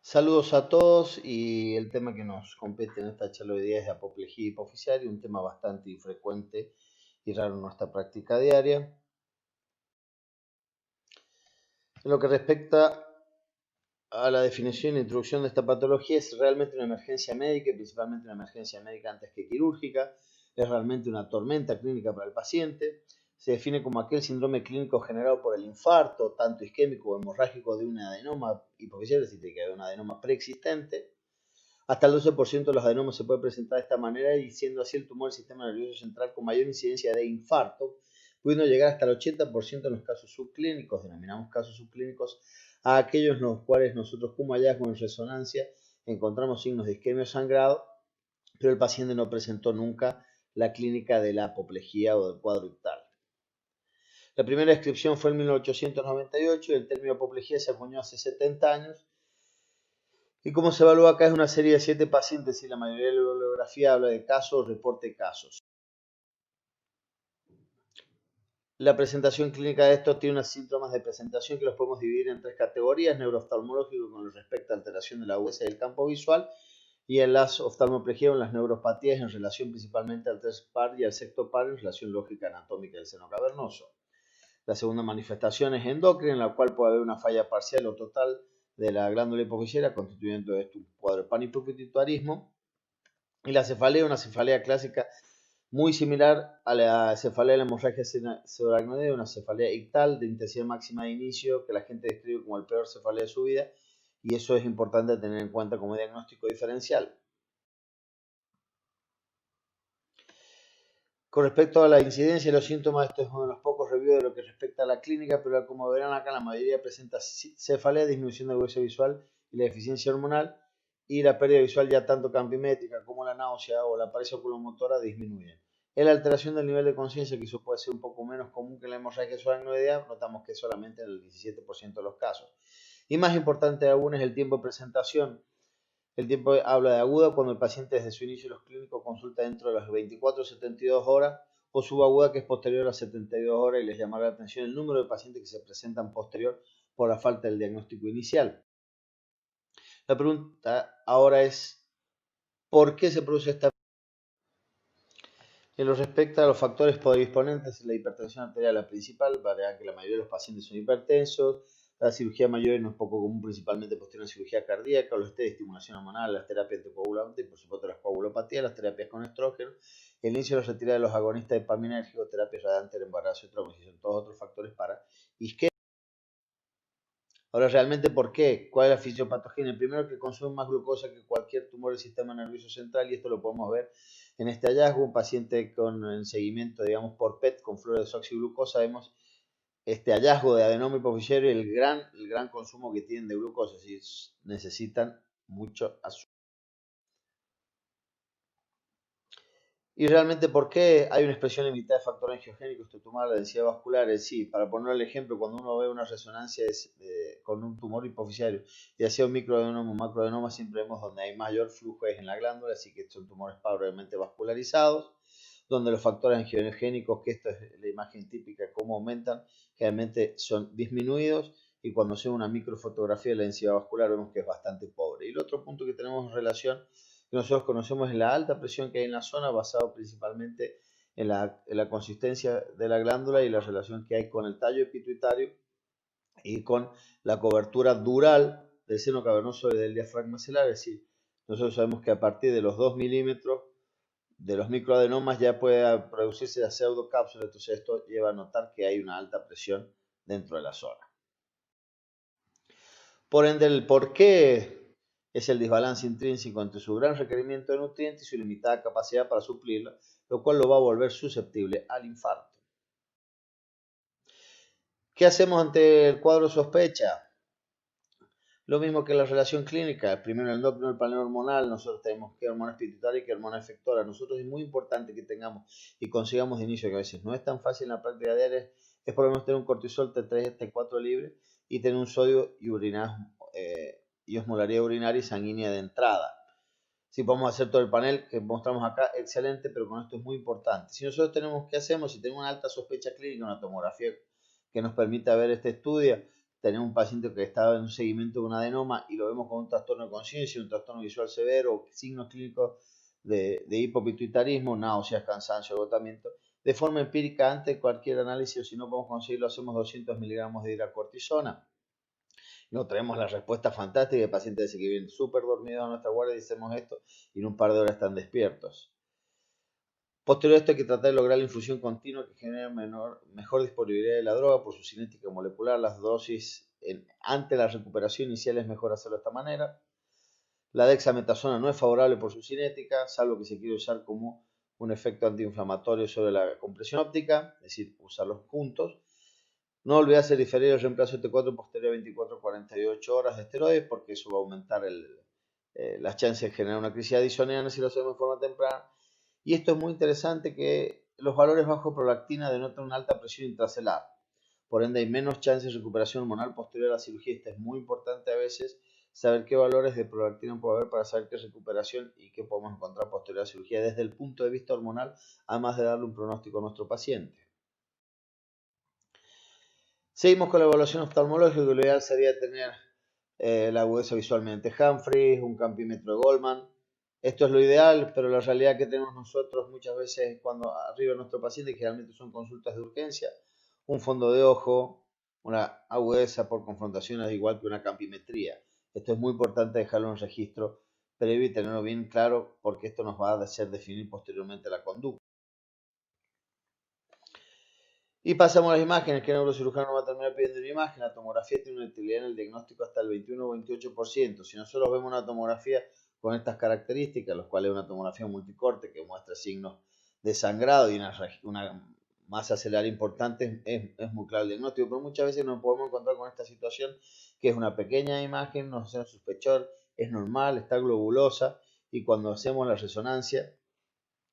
Saludos a todos y el tema que nos compete en esta charla de hoy día es de apoplejía hipoficiaria, un tema bastante infrecuente y raro en nuestra práctica diaria. En lo que respecta a la definición e introducción de esta patología, es realmente una emergencia médica, y principalmente una emergencia médica antes que quirúrgica, es realmente una tormenta clínica para el paciente, se define como aquel síndrome clínico generado por el infarto, tanto isquémico o hemorrágico de un adenoma hipoficiario, es decir, que hay un adenoma preexistente. Hasta el 12% de los adenomas se puede presentar de esta manera y siendo así el tumor del sistema nervioso central con mayor incidencia de infarto, pudiendo llegar hasta el 80% en los casos subclínicos, denominamos casos subclínicos, a aquellos en los cuales nosotros como hallazgo en resonancia encontramos signos de isquemia o sangrado, pero el paciente no presentó nunca la clínica de la apoplejía o del cuadro ictal. La primera descripción fue en 1898 y el término apoplejía se acuñó hace 70 años. Y como se evalúa acá es una serie de 7 pacientes y la mayoría de la bibliografía habla de casos, reporte casos. La presentación clínica de estos tiene unos síntomas de presentación que los podemos dividir en 3 categorías: neurooftalmológico con respecto a alteración de la agudeza del campo visual, y en las oftalmoplegia o en las neuropatías en relación principalmente al tercer par y al sexto par en relación lógica anatómica del seno cavernoso. La segunda manifestación es endocrina, en la cual puede haber una falla parcial o total de la glándula hipofisiaria, constituyendo esto un cuadro de panhipoPituitarismo. Y la cefalea, una cefalea clásica muy similar a la cefalea de la hemorragia pseudoaracnoidea, una cefalea ictal de intensidad máxima de inicio que la gente describe como el peor cefalea de su vida, y eso es importante tener en cuenta como diagnóstico diferencial. Con respecto a la incidencia y los síntomas, esto es uno de los pocos reviews de lo que respecta a la clínica, pero como verán acá, la mayoría presenta cefalea, disminución de agudeza visual y la deficiencia hormonal, y la pérdida visual ya tanto campimétrica como la náusea o la paresia oculomotora disminuyen. En la alteración del nivel de conciencia, que eso puede ser un poco menos común que en la hemorragia subaracnoidea, notamos que solamente en el 17% de los casos. Y más importante aún es el tiempo de presentación. El tiempo habla de aguda cuando el paciente desde su inicio de los clínicos consulta dentro de las 24 o 72 horas, o subaguda que es posterior a las 72 horas, y les llamará la atención el número de pacientes que se presentan posterior por la falta del diagnóstico inicial. La pregunta ahora es, ¿por qué se produce esta? En lo respecta a los factores predisponentes, la hipertensión arterial la principal, verán que la mayoría de los pacientes son hipertensos. La cirugía mayor no es poco común, principalmente posterior a la cirugía cardíaca, los test de estimulación hormonal, las terapias anticoagulantes y por supuesto las coagulopatías, las terapias con estrógeno, el inicio de la retirada de los agonistas dopaminérgicos, terapias radiantes, embarazo y traumación, todos otros factores para isquemia. Ahora, ¿realmente por qué? ¿Cuál es la fisiopatogenia? El primero, que consume más glucosa que cualquier tumor del sistema nervioso central, y esto lo podemos ver en este hallazgo. Un paciente con el seguimiento, digamos, por PET con fluorodesoxiglucosa, vemos este hallazgo de adenoma hipofisiario y el gran consumo que tienen de glucosa, es decir, necesitan mucho azúcar. ¿Y realmente por qué hay una expresión limitada de factor angiogénico tumor, la densidad vascular? Sí, para poner el ejemplo, cuando uno ve una resonancia con un tumor hipofisiario, ya sea un microadenoma o un macroadenoma, siempre vemos donde hay mayor flujo es en la glándula, así que son tumores probablemente vascularizados, donde los factores angiogénicos, que esto es la imagen típica, cómo aumentan, generalmente son disminuidos, y cuando se ve una microfotografía de la densidad vascular vemos que es bastante pobre. Y el otro punto que tenemos en relación que nosotros conocemos es la alta presión que hay en la zona, basado principalmente en la consistencia de la glándula y la relación que hay con el tallo pituitario y con la cobertura dural del seno cavernoso y del diafragma celular. Es decir, nosotros sabemos que a partir de los 2 milímetros de los microadenomas ya puede producirse la pseudocápsula, entonces esto lleva a notar que hay una alta presión dentro de la zona. Por ende, el por qué es el desbalance intrínseco entre su gran requerimiento de nutrientes y su limitada capacidad para suplirla, lo cual lo va a volver susceptible al infarto. ¿Qué hacemos ante el cuadro sospecha? Lo mismo que la relación clínica. Primero el endocrino, el panel hormonal. Nosotros tenemos qué hormonas pituitarias y qué hormonas efectoras. Nosotros es muy importante que tengamos y consigamos de inicio, que a veces no es tan fácil en la práctica diaria, es por lo menos tener un cortisol T3, T4 libre y tener un sodio y osmolaridad urinaria y sanguínea de entrada. Si podemos hacer todo el panel que mostramos acá, excelente, pero con esto es muy importante. Si nosotros tenemos, ¿qué hacemos? Si tenemos una alta sospecha clínica, una tomografía que nos permita ver este estudio, tenemos un paciente que estaba en un seguimiento de un adenoma y lo vemos con un trastorno de conciencia, un trastorno visual severo, signos clínicos de hipopituitarismo, náuseas, cansancio, agotamiento. De forma empírica, antes de cualquier análisis, o si no podemos conseguirlo, hacemos 200 miligramos de hidrocortisona. No traemos la respuesta fantástica de pacientes que vienen súper dormidos a nuestra guardia y hacemos esto y en un par de horas están despiertos. Posterior a esto hay que tratar de lograr la infusión continua que genere mejor disponibilidad de la droga por su cinética molecular. Las dosis ante la recuperación inicial es mejor hacerlo de esta manera. La dexametasona no es favorable por su cinética, salvo que se quiera usar como un efecto antiinflamatorio sobre la compresión óptica, es decir, usarlos juntos. No olvidarse de diferir el reemplazo de T4 posterior a 24 48 horas de esteroides, porque eso va a aumentar las chances de generar una crisis adicional si lo hacemos de forma temprana. Y esto es muy interesante, que los valores bajos de prolactina denotan una alta presión intracelular. Por ende, hay menos chances de recuperación hormonal posterior a la cirugía. Esto es muy importante a veces, saber qué valores de prolactina puede haber para saber qué recuperación y qué podemos encontrar posterior a la cirugía desde el punto de vista hormonal, además de darle un pronóstico a nuestro paciente. Seguimos con la evaluación oftalmológica, que lo ideal sería tener la agudeza visualmente Humphreys, un campímetro de Goldman. Esto es lo ideal, pero la realidad que tenemos nosotros muchas veces cuando arriba nuestro paciente, que generalmente son consultas de urgencia, un fondo de ojo, una agudeza por confrontación es igual que una campimetría. Esto es muy importante dejarlo en registro previo y tenerlo bien claro, porque esto nos va a hacer definir posteriormente la conducta. Y pasamos a las imágenes, que el neurocirujano va a terminar pidiendo una imagen. La tomografía tiene una utilidad en el diagnóstico hasta el 21 o 28%. Si nosotros vemos una tomografía con estas características, los cuales es una tomografía multicorte que muestra signos de sangrado y una masa cerebral importante, es muy claro el diagnóstico. Pero muchas veces nos podemos encontrar con esta situación, que es una pequeña imagen, no se sospechar, es normal, está globulosa, y cuando hacemos la resonancia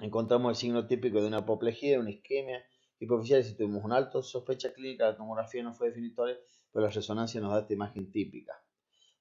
encontramos el signo típico de una apoplejía, una isquemia hipoficial. Si tuvimos una alta sospecha clínica, la tomografía no fue definitoria, pero la resonancia nos da esta imagen típica.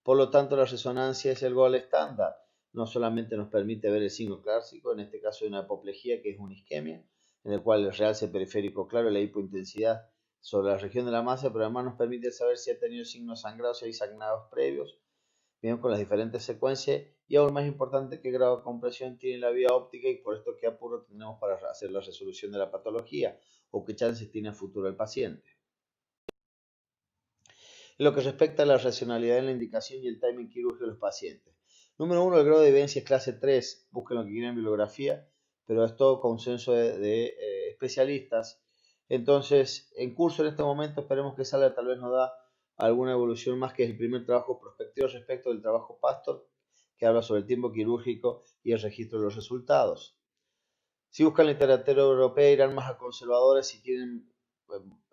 Por lo tanto, la resonancia es el gol estándar. No solamente nos permite ver el signo clásico, en este caso de una apoplejía, que es una isquemia, en el cual el realce periférico claro y la hipointensidad sobre la región de la masa, pero además nos permite saber si ha tenido signos sangrados, si hay sangrados previos, bien, con las diferentes secuencias, y aún más importante, qué grado de compresión tiene la vía óptica y por esto qué apuro tenemos para hacer la resolución de la patología o qué chances tiene a futuro el paciente. En lo que respecta a la racionalidad en la indicación y el timing quirúrgico de los pacientes. Número 1, el grado de evidencia es clase 3, busquen lo que quieran en bibliografía, pero es todo consenso de especialistas. Entonces, en curso en este momento, esperemos que salga, tal vez nos da alguna evolución más, que es el primer trabajo prospectivo respecto del trabajo Pastor, que habla sobre el tiempo quirúrgico y el registro de los resultados. Si buscan literatura europea, irán más a conservadores si quieren,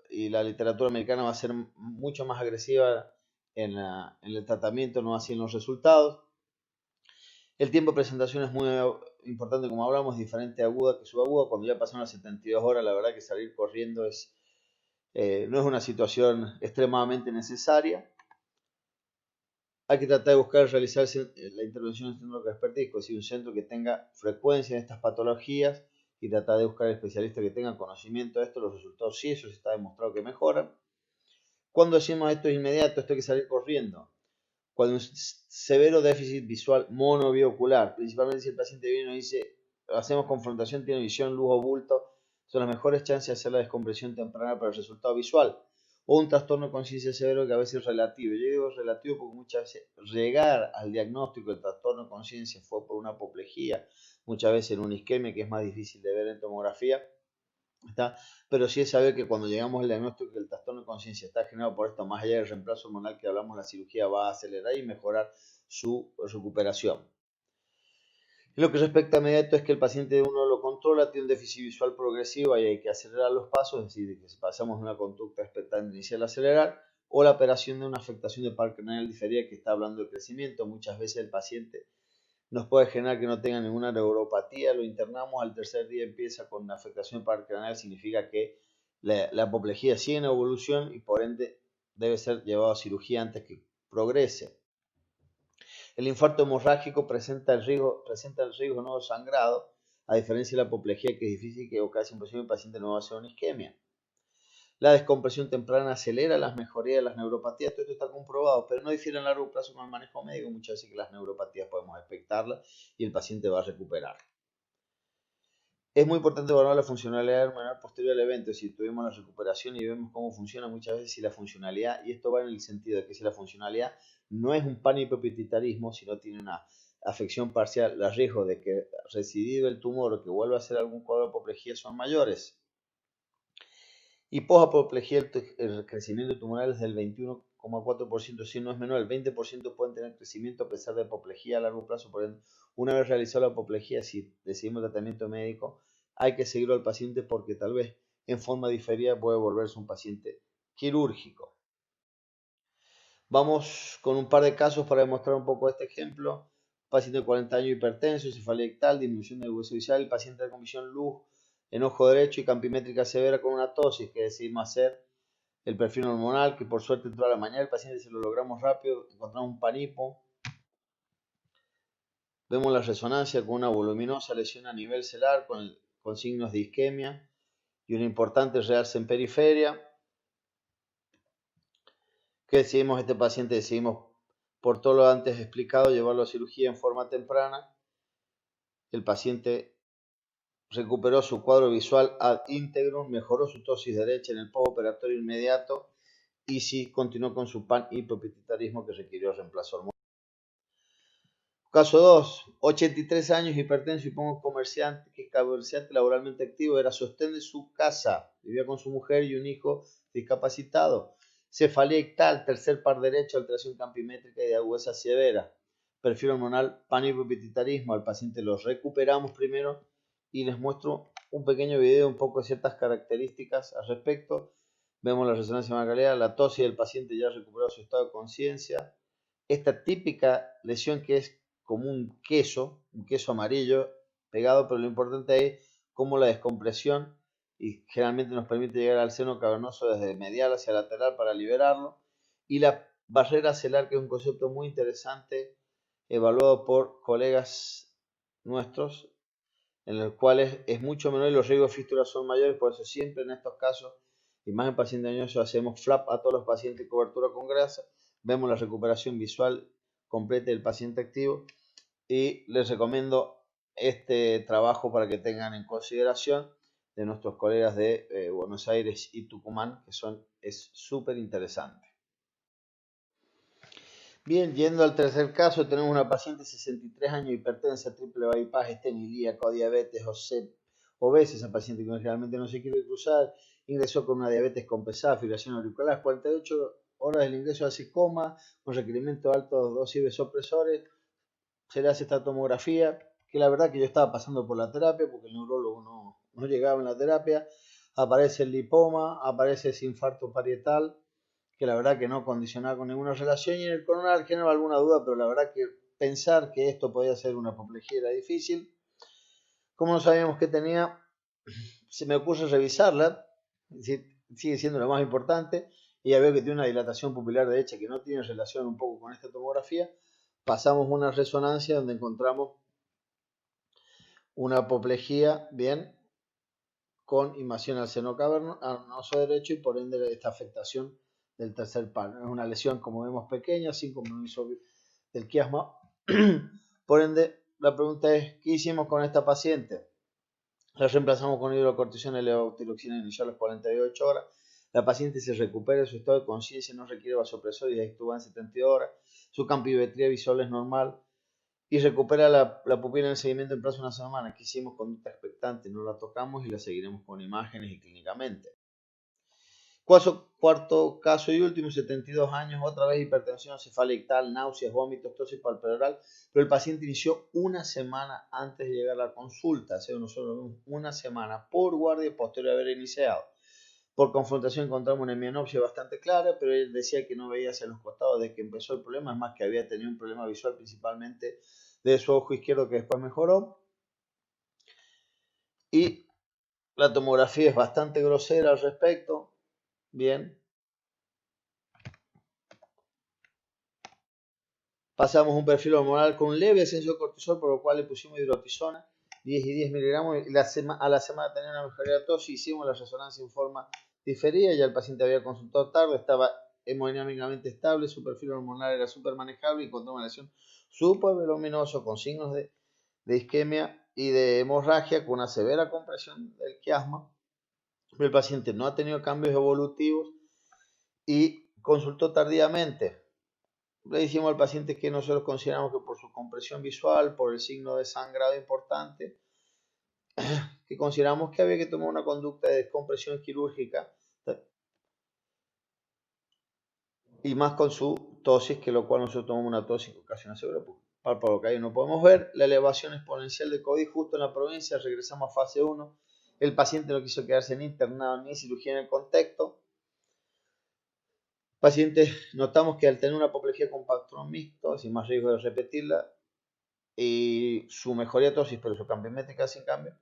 y la literatura americana va a ser mucho más agresiva en el tratamiento, no así en los resultados. El tiempo de presentación es muy importante, como hablamos, diferente aguda que subaguda. Cuando ya pasaron las 72 horas, la verdad que salir corriendo no es una situación extremadamente necesaria. Hay que tratar de buscar realizarse la intervención en un centro de expertise, es decir, un centro que tenga frecuencia en estas patologías, y tratar de buscar especialistas que tengan conocimiento de esto. Los resultados sí, eso está demostrado que mejoran. Cuando decimos esto es inmediato, esto hay que salir corriendo. Cuando un severo déficit visual monobiocular, principalmente si el paciente viene y dice, hacemos confrontación, tiene visión, luz o bulto, son las mejores chances de hacer la descompresión temprana para el resultado visual. O un trastorno de conciencia severo, que a veces es relativo. Yo digo relativo porque muchas veces llegar al diagnóstico del trastorno de conciencia fue por una apoplejía, muchas veces en una isquemia, que es más difícil de ver en tomografía. Pero sí es saber que cuando llegamos al diagnóstico que el trastorno de conciencia está generado por esto, más allá del reemplazo hormonal que hablamos, la cirugía va a acelerar y mejorar su recuperación. Y lo que respecta a inmediato es que el paciente uno lo controla, tiene un déficit visual progresivo y hay que acelerar los pasos, es decir, que si pasamos de una conducta expectante inicial a acelerar, o la operación de una afectación de par craneal diferida, que está hablando de crecimiento. Muchas veces el paciente nos puede generar que no tenga ninguna neuropatía, lo internamos, al tercer día empieza con una afectación paracraneal, significa que la apoplejía sigue en evolución y por ende debe ser llevado a cirugía antes que progrese. El infarto hemorrágico presenta el riesgo de nuevo sangrado, a diferencia de la apoplejía, que es difícil, que o casi imposible el paciente no va a hacer una isquemia. La descompresión temprana acelera las mejorías de las neuropatías. Todo esto está comprobado, pero no difiere a largo plazo con el manejo médico. Muchas veces que las neuropatías podemos expectarlas y el paciente va a recuperar. Es muy importante evaluar la funcionalidad hormonal posterior al evento. Si tuvimos la recuperación y vemos cómo funciona, muchas veces si la funcionalidad, y esto va en el sentido de que si la funcionalidad no es un panhipopituitarismo, sino tiene una afección parcial, los riesgos de que recidive el tumor o que vuelva a ser algún cuadro de apoplejía son mayores. Y posapoplejía, el crecimiento tumoral es del 21,4%, si no es menor, el 20% pueden tener crecimiento a pesar de apoplejía a largo plazo. Por ejemplo, una vez realizada la apoplejía, si decidimos tratamiento médico, hay que seguirlo al paciente porque tal vez en forma diferida puede volverse un paciente quirúrgico. Vamos con un par de casos para demostrar un poco este ejemplo. Paciente de 40 años hipertenso, cefalea ictal, disminución del hueso visual, el paciente con visión luz en ojo derecho y campimétrica severa con una tosis que decidimos hacer. El perfil hormonal, que por suerte entró a la mañana, el paciente se lo logramos rápido, encontramos un panipo. Vemos la resonancia con una voluminosa lesión a nivel celular con signos de isquemia y un importante realce en periferia. ¿Qué decidimos este paciente? Decidimos, por todo lo antes explicado, llevarlo a cirugía en forma temprana. El paciente recuperó su cuadro visual ad integrum, mejoró su tosis derecha en el postoperatorio inmediato y sí continuó con su panhipopituitarismo que requirió reemplazo hormonal. Caso 2, 83 años, hipertenso y comerciante laboralmente activo, era sostén de su casa, vivía con su mujer y un hijo discapacitado. Cefalea ictal, tercer par derecho, alteración campimétrica y de agudeza severa. Perfil hormonal, panhipopituitarismo. Al paciente lo recuperamos primero y les muestro un pequeño video, un poco de ciertas características al respecto. Vemos la resonancia magnética, la tosis del paciente ya recuperó su estado de conciencia. Esta típica lesión que es como un queso amarillo pegado, pero lo importante ahí es cómo la descompresión y generalmente nos permite llegar al seno cavernoso desde medial hacia lateral para liberarlo, y la barrera celular, que es un concepto muy interesante evaluado por colegas nuestros, en el cual es mucho menor y los riesgos de fístulas son mayores. Por eso siempre en estos casos, y más en pacientes añosos, hacemos flap a todos los pacientes, cobertura con grasa, vemos la recuperación visual completa del paciente activo y les recomiendo este trabajo para que tengan en consideración de nuestros colegas de Buenos Aires y Tucumán, que es súper interesante. Bien, yendo al tercer caso, tenemos una paciente de 63 años, hipertensa, triple bypass, estenia ilíaca, diabetes, obesa, esa paciente que realmente no se quiere cruzar, ingresó con una diabetes compensada, fibrilación auricular, 48 horas del ingreso hace coma, con requerimiento de altos dosis de vasopresores. Se le hace esta tomografía, que la verdad que yo estaba pasando por la terapia, porque el neurólogo no llegaba en la terapia. Aparece el lipoma, aparece ese infarto parietal, que la verdad que no condicionaba con ninguna relación, y en el coronal generaba alguna duda, pero la verdad que pensar que esto podía ser una apoplejía era difícil. Como no sabíamos qué tenía, se me ocurre revisarla, sigue siendo lo más importante, y ya veo que tiene una dilatación pupilar derecha que no tiene relación un poco con esta tomografía. Pasamos una resonancia donde encontramos una apoplejía, bien, con invasión al seno cavernoso derecho y por ende esta afectación del tercer par. Es una lesión, como vemos, pequeña, sin compromiso del quiasma. Por ende, la pregunta es, ¿qué hicimos con esta paciente? La reemplazamos con hidrocortisona y levotiroxina inicial a las 48 horas. La paciente se recupera de su estado de conciencia, no requiere vasopresor y extuba en 72 horas. Su campimetría visual es normal y recupera la pupila en el seguimiento en plazo de una semana. Que hicimos conducta expectante, no la tocamos y la seguiremos con imágenes y clínicamente. Cuarto caso y último, 72 años, otra vez hipertensión cefalea ictal, náuseas, vómitos, tosis palpebral, pero el paciente inició una semana antes de llegar a la consulta, o sea, nosotros vemos una semana por guardia posterior a haber iniciado. Por confrontación encontramos una hemianopsia bastante clara, pero él decía que no veía hacia los costados desde que empezó el problema, es más que había tenido un problema visual principalmente de su ojo izquierdo que después mejoró. Y la tomografía es bastante grosera al respecto. Bien. Pasamos un perfil hormonal con un leve ascenso de cortisol, por lo cual le pusimos hidrocortisona, 10 y 10 miligramos, y a la semana tenía una mejoría de tosis, hicimos la resonancia en forma difería, ya el paciente había consultado tarde, estaba hemodinámicamente estable, su perfil hormonal era súper manejable y encontró una lesión súper voluminosa con signos de isquemia y de hemorragia con una severa compresión del quiasma. El paciente no ha tenido cambios evolutivos y consultó tardíamente. Le dijimos al paciente que nosotros consideramos que por su compresión visual, por el signo de sangrado importante, que consideramos que había que tomar una conducta de descompresión quirúrgica y más con su tosis, que lo cual nosotros tomamos una tosis con casi una segura párpado que ahí no podemos ver, la elevación exponencial de COVID justo en la provincia, regresamos a fase 1, el paciente no quiso quedarse ni internado ni cirugía en el contexto. Paciente, notamos que al tener una apoplejía con patrón mixto, sin más riesgo de repetirla, y su mejoría tosis, pero su cambiómétrica sin cambio,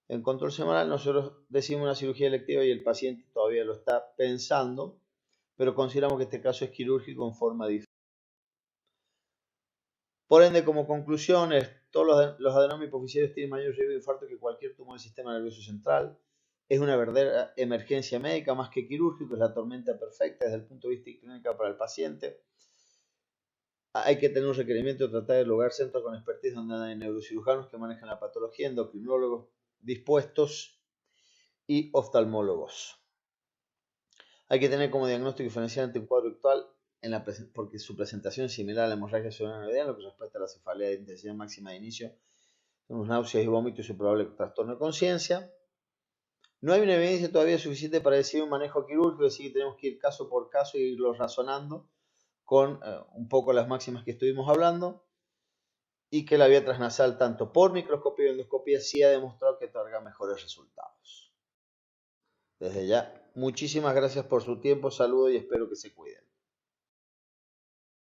en control semanal nosotros decimos una cirugía electiva y el paciente todavía lo está pensando, pero consideramos que este caso es quirúrgico en forma diferente. Por ende, como conclusión, todos los adenomas hipofisarios tienen mayor riesgo de infarto que cualquier tumor del sistema nervioso central. Es una verdadera emergencia médica más que quirúrgica, es la tormenta perfecta desde el punto de vista clínico para el paciente. Hay que tener un requerimiento de tratar de lograr centros con expertise donde hay neurocirujanos que manejan la patología, endocrinólogos dispuestos y oftalmólogos. Hay que tener como diagnóstico diferencial ante un cuadro actual porque su presentación es similar a la hemorragia cerebral en lo que respecta a la cefalea de intensidad máxima de inicio, son náuseas y vómitos y su probable trastorno de conciencia. No hay una evidencia todavía suficiente para decidir un manejo quirúrgico, así que tenemos que ir caso por caso e irlo razonando con un poco las máximas que estuvimos hablando, y que la vía transnasal, tanto por microscopía y endoscopía, sí ha demostrado que otorga mejores resultados. Desde ya, muchísimas gracias por su tiempo, saludo y espero que se cuiden.